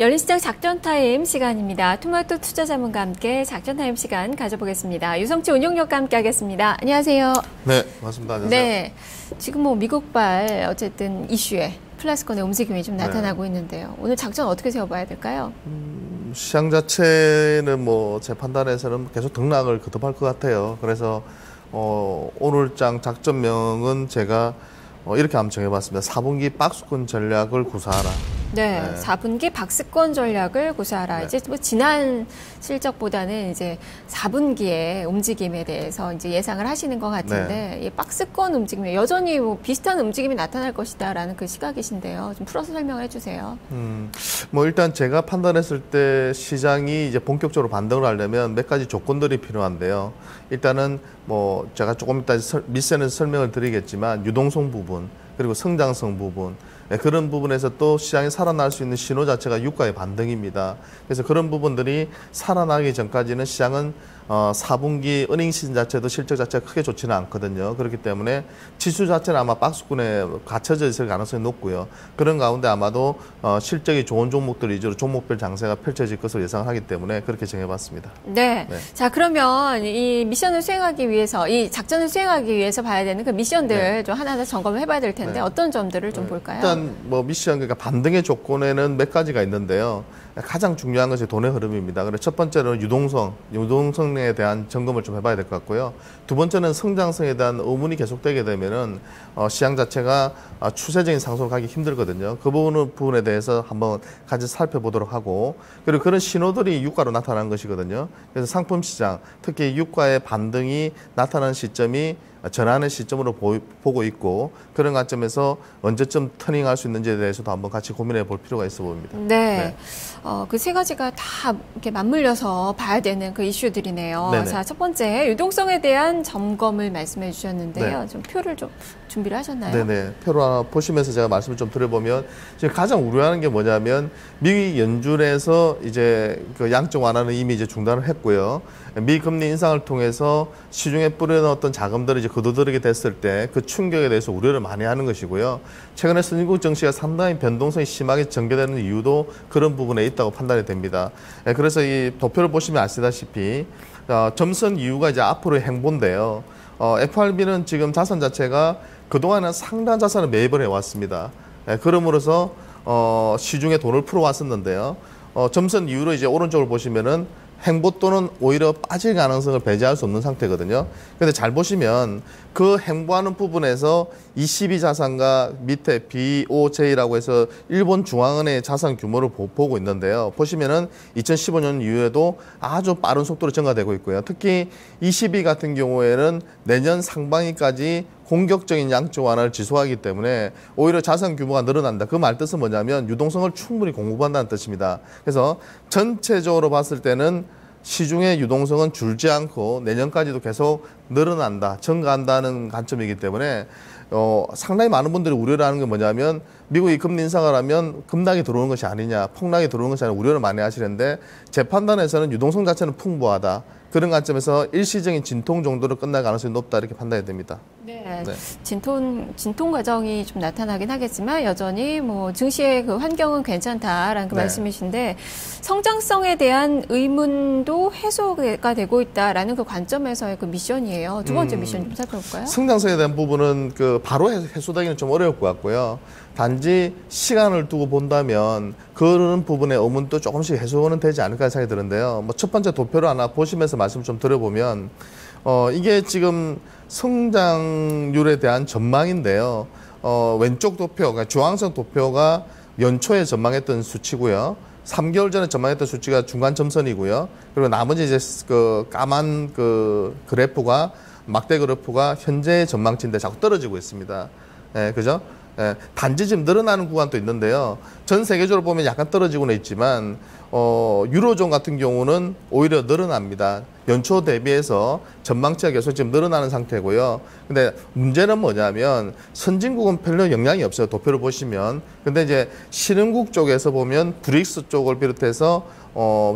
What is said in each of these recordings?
열린시장 작전타임 시간입니다. 토마토 투자 자문과 함께 작전타임 시간 가져보겠습니다. 유성치 운용력과 함께 하겠습니다. 안녕하세요. 네, 반갑습니다. 안녕하세요. 네, 지금 미국발 어쨌든 이슈에 플라스콘의 움직임이 좀 나타나고 있는데요. 오늘 작전 어떻게 세워봐야 될까요? 시장 자체는 제 판단에서는 계속 등락을 거듭할 것 같아요. 그래서 오늘장 작전명은 제가 이렇게 한번 정해봤습니다. 4분기 박스권 전략을 구사하라. 네, 4분기 박스권 전략을 구사하라. 네. 이제 지난 실적보다는 이제 4분기의 움직임에 대해서 이제 예상을 하시는 것 같은데, 이 박스권 움직임이 여전히 비슷한 움직임이 나타날 것이다라는 그 시각이신데요. 좀 풀어서 설명을 해주세요. 일단 제가 판단했을 때 시장이 이제 본격적으로 반등을 하려면 몇 가지 조건들이 필요한데요. 일단은 제가 조금 이따 밑세는 설명을 드리겠지만 유동성 부분, 그리고 성장성 부분, 그런 부분에서 또 시장이 살아날 수 있는 신호 자체가 유가의 반등입니다. 그래서 그런 부분들이 살아나기 전까지는 시장은 4분기 어닝 시즌 자체도 실적 자체가 크게 좋지는 않거든요. 그렇기 때문에 지수 자체는 아마 박스권에 갇혀져 있을 가능성이 높고요. 그런 가운데 아마도 실적이 좋은 종목들 위주로 종목별 장세가 펼쳐질 것으로 예상을 하기 때문에 그렇게 정해봤습니다. 네. 자, 그러면 이 미션을 수행하기 위해서, 이 작전을 수행하기 위해서 봐야 되는 그 미션들 좀 하나하나 점검을 해봐야 될 텐데 어떤 점들을 좀 볼까요? 일단 미션, 그러니까 반등의 조건에는 몇 가지가 있는데요. 가장 중요한 것이 돈의 흐름입니다. 그래서 첫 번째는 유동성에 대한 점검을 좀 해봐야 될 것 같고요. 두 번째는 성장성에 대한 의문이 계속되게 되면은 시장 자체가 추세적인 상승을 가기 힘들거든요. 그 부분에 대해서 한번 같이 살펴보도록 하고, 그리고 그런 신호들이 유가로 나타나는 것이거든요. 그래서 상품 시장, 특히 유가의 반등이 나타나는 시점이 전환의 시점으로 보고 있고, 그런 관점에서 언제쯤 터닝할 수 있는지에 대해서도 한번 같이 고민해 볼 필요가 있어 보입니다. 네. 그 세 가지가 다 이렇게 맞물려서 봐야 되는 그 이슈들이네요. 네네. 자, 첫 번째 유동성에 대한 점검을 말씀해 주셨는데요. 네. 좀 표를 좀 준비를 하셨나요? 네네. 표로 하나 보시면서 제가 말씀을 좀 드려보면, 지금 가장 우려하는 게 뭐냐면, 미국 연준에서 이제 그 양적 완화는 이미 이제 중단을 했고요. 미 금리 인상을 통해서 시중에 뿌려놓았던 자금들이 이제 거두들이게 됐을 때 그 충격에 대해서 우려를 많이 하는 것이고요. 최근에 선진국 증시가 상당히 변동성이 심하게 전개되는 이유도 그런 부분에 있다고 판단이 됩니다. 그래서 이 도표를 보시면 아시다시피 점선 이유가 이제 앞으로의 행보인데요. FRB는 지금 자산 자체가 그동안은 상당한 자산을 매입을 해왔습니다. 그러므로서 시중에 돈을 풀어왔었는데요. 점선 이후로 이제 오른쪽을 보시면은 행보 또는 오히려 빠질 가능성을 배제할 수 없는 상태거든요. 근데 잘 보시면 그 행보하는 부분에서 22자산과 밑에 BOJ라고 해서 일본 중앙은행의 자산 규모를 보고 있는데요. 보시면은 2015년 이후에도 아주 빠른 속도로 증가되고 있고요. 특히 22 같은 경우에는 내년 상반기까지 공격적인 양적 완화를 지속하기 때문에 오히려 자산 규모가 늘어난다. 그 말 뜻은 뭐냐면 유동성을 충분히 공급한다는 뜻입니다. 그래서 전체적으로 봤을 때는 시중의 유동성은 줄지 않고 내년까지도 계속 늘어난다, 증가한다는 관점이기 때문에 상당히 많은 분들이 우려를 하는 게 뭐냐면 미국이 금리 인상을 하면 급락이 들어오는 것이 아니냐, 폭락이 들어오는 것이 아니냐 우려를 많이 하시는데, 제 판단에서는 유동성 자체는 풍부하다. 그런 관점에서 일시적인 진통 정도로 끝날 가능성이 높다, 이렇게 판단이 됩니다. 네. 진통 과정이 좀 나타나긴 하겠지만 여전히 증시의 그 환경은 괜찮다라는 그 말씀이신데, 성장성에 대한 의문도 해소가 되고 있다라는 그 관점에서의 그 미션이에요. 두 번째 미션 좀 살펴볼까요? 성장성에 대한 부분은 바로 해소되기는 좀 어려울 것 같고요. 단지 시간을 두고 본다면 그런 부분의 의문도 조금씩 해소는 되지 않을까 생각이 드는데요. 첫 번째 도표를 하나 보시면서 말씀 좀 드려보면, 이게 지금 성장률에 대한 전망인데요. 왼쪽 도표, 그러니까 주황색 도표가 연초에 전망했던 수치고요. 3개월 전에 전망했던 수치가 중간 점선이고요. 그리고 나머지 이제 까만 그래프가, 막대 그래프가 현재 전망치인데 자꾸 떨어지고 있습니다. 그죠? 단지 지금 늘어나는 구간도 있는데요. 전 세계적으로 보면 약간 떨어지고는 있지만, 유로존 같은 경우는 오히려 늘어납니다. 연초 대비해서 전망치가 계속 지금 늘어나는 상태고요. 근데 문제는 뭐냐면 선진국은 별로 영향이 없어요. 도표를 보시면. 근데 이제 신흥국 쪽에서 보면 브릭스 쪽을 비롯해서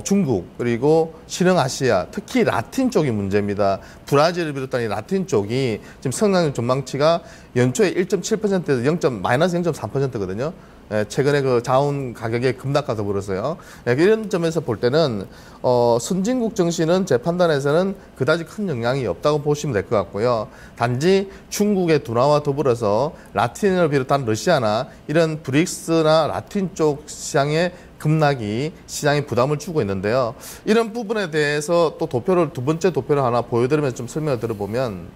중국 그리고 신흥아시아 특히 라틴 쪽이 문제입니다. 브라질을 비롯한 이 라틴 쪽이 지금 성장률 전망치가 연초에 1.7%에서 마이너스 0.3%거든요. 최근에 그 자원 가격의 급락과 더불어서요. 이런 점에서 볼 때는 선진국 증시는 제 판단에서는 그다지 큰 영향이 없다고 보시면 될 것 같고요. 단지 중국의 둔화와 더불어서 라틴을 비롯한 러시아나 이런 브릭스나 라틴 쪽 시장의 급락이 시장에 부담을 주고 있는데요. 이런 부분에 대해서 또 두 번째 도표를 하나 보여드리면서 좀 설명을 들어보면,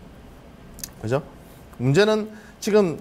그죠? 문제는 지금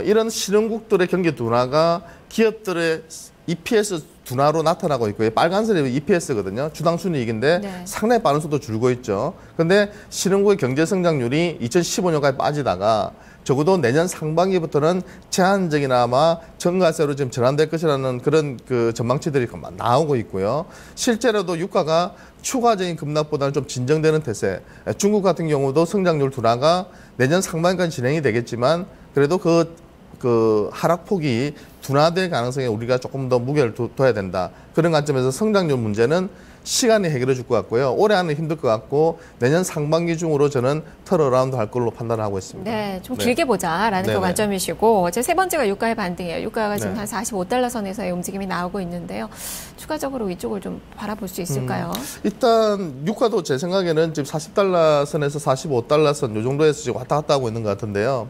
이런 신흥국들의 경기 둔화가 기업들의 EPS 둔화로 나타나고 있고요. 빨간색이 EPS거든요. 주당 순이익인데 네. 상당히 빠른 속도 줄고 있죠. 그런데 신흥국의 경제 성장률이 2015년까지 빠지다가 적어도 내년 상반기부터는 제한적이나마 전가세로 지금 전환될 것이라는 그런 그 전망치들이 나오고 있고요. 실제로도 유가가 추가적인 급락보다는 좀 진정되는 태세. 중국 같은 경우도 성장률 둔화가 내년 상반기까지 진행이 되겠지만 그래도 그 하락폭이 둔화될 가능성에 우리가 조금 더 무게를 둬야 된다. 그런 관점에서 성장률 문제는 시간이 해결해 줄 것 같고요. 올해 안에 힘들 것 같고 내년 상반기 중으로 저는 턴어라운드 할 걸로 판단하고 있습니다. 네, 좀 길게 보자라는 그 관점이시고 제 세 번째가 유가의 반등이에요. 유가가 지금 한 45달러 선에서의 움직임이 나오고 있는데요. 추가적으로 이쪽을 좀 바라볼 수 있을까요? 일단 유가도 제 생각에는 지금 40달러 선에서 45달러 선 이 정도에서 지금 왔다 갔다 하고 있는 것 같은데요.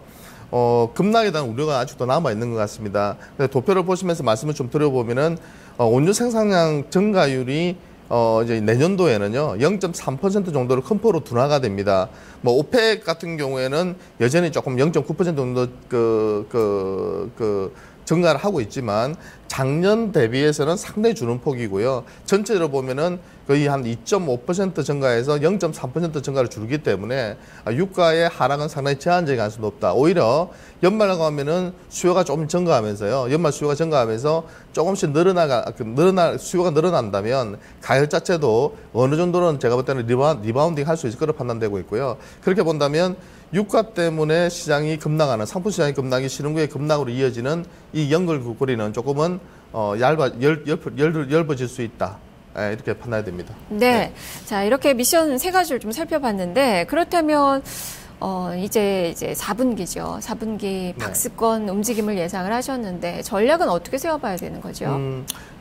급락에 대한 우려가 아직도 남아 있는 것 같습니다. 도표를 보시면서 말씀을 좀 드려보면은 원유 생산량 증가율이 이제 내년도에는요 0.3% 정도로 큰 폭으로 둔화가 됩니다. 뭐 오펙 같은 경우에는 여전히 조금 0.9% 정도 증가를 하고 있지만 작년 대비해서는 상당히 주는 폭이고요. 전체적으로 보면은 거의 한 2.5% 증가해서 0.3% 증가를 줄기 때문에 유가의 하락은 상당히 제한적인 가능성이 높다. 오히려 연말 가면은 수요가 좀 증가하면서요. 연말 수요가 증가하면서 조금씩 수요가 늘어난다면 가격 자체도 어느 정도는 제가 볼 때는 리바운딩 할 수 있을 거로 판단되고 있고요. 그렇게 본다면 유가 때문에 시장이 급락하는 상품 시장의 급락이 신흥국의 급락으로 이어지는 이 연결고리는 조금은 얇아질 수 있다. 이렇게 판단이 됩니다. 네. 자, 이렇게 미션 세 가지를 좀 살펴봤는데 그렇다면 이제 4분기죠. 4분기 박스권 움직임을 예상을 하셨는데 전략은 어떻게 세워봐야 되는 거죠?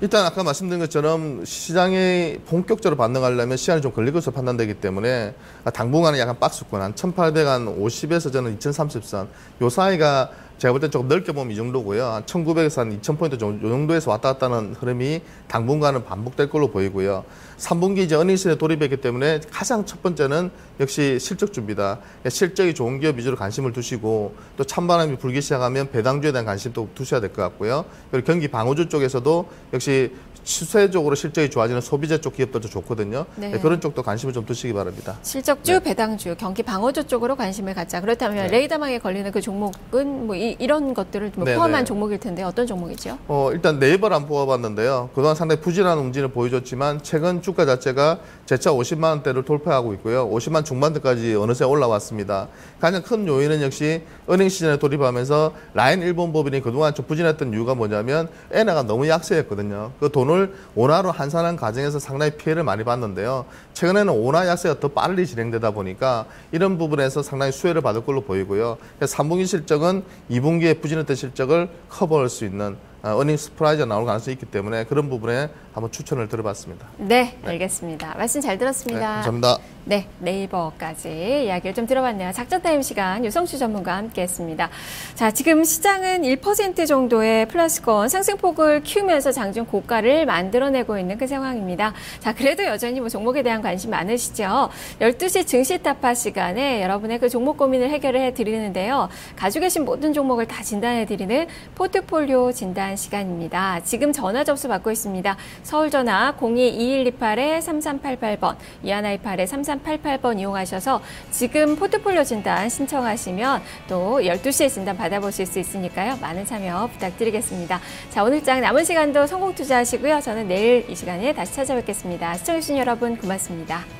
일단 아까 말씀드린 것처럼 시장이 본격적으로 반응하려면 시간이 좀 걸릴 것으로 판단되기 때문에 당분간은 약간 박스권 한 1850에서 저는 2030선 요 사이가 제가 볼 때 조금 넓게 보면 이 정도고요. 한 1900에서 한 2000포인트 정도에서 왔다 갔다 하는 흐름이 당분간은 반복될 걸로 보이고요. 3분기 이제 어닝시즌에 돌입했기 때문에 가장 첫 번째는 역시 실적주입니다. 실적이 좋은 기업 위주로 관심을 두시고 또 찬바람이 불기 시작하면 배당주에 대한 관심도 두셔야 될 것 같고요. 그리고 경기 방어주 쪽에서도 역시 추세적으로 실적이 좋아지는 소비재 쪽 기업들도 좋거든요. 네. 그런 쪽도 관심을 좀 두시기 바랍니다. 실적주, 배당주, 경기 방어주 쪽으로 관심을 갖자. 그렇다면 레이더망에 걸리는 그 종목은 뭐 이런 것들을 뭐 포함한 종목일 텐데 어떤 종목이죠? 일단 네이버를 안 뽑아봤는데요. 그동안 상당히 부진한 움직임을 보여줬지만 최근 주가 자체가 재차 50만 원대를 돌파하고 있고요. 50만 중반대까지 어느새 올라왔습니다. 가장 큰 요인은 역시 은행 시즌에 돌입하면서 라인 일본 법인이 그동안 좀 부진했던 이유가 뭐냐면 엔화가 너무 약세였거든요. 그 돈을 원화로 환산한 과정에서 상당히 피해를 많이 봤는데요. 최근에는 원화 약세가 더 빨리 진행되다 보니까 이런 부분에서 상당히 수혜를 받을 걸로 보이고요. 3분기 실적은 2분기에 부진했던 실적을 커버할 수 있는 어닝 스프라이즈가 나올 가능성이 있기 때문에 그런 부분에 한번 추천을 드려봤습니다. 네, 알겠습니다. 말씀 잘 들었습니다. 네, 감사합니다. 네, 네이버까지 이야기를 좀 들어봤네요. 작전타임 시간 유성수 전문가와 함께했습니다. 자, 지금 시장은 1% 정도의 플러스권 상승폭을 키우면서 장중 고가를 만들어내고 있는 그 상황입니다. 자, 그래도 여전히 뭐 종목에 대한 관심 많으시죠? 12시 증시타파 시간에 여러분의 그 종목 고민을 해결해 드리는데요. 가지고 계신 모든 종목을 다 진단해 드리는 포트폴리오 진단 시간입니다. 지금 전화 접수 받고 있습니다. 서울전화 02-2128-3388번, 2128-3388번 이용하셔서 지금 포트폴리오 진단 신청하시면 또 12시에 진단 받아보실 수 있으니까요. 많은 참여 부탁드리겠습니다. 자, 오늘 장 남은 시간도 성공 투자하시고요. 저는 내일 이 시간에 다시 찾아뵙겠습니다. 시청해주신 여러분 고맙습니다.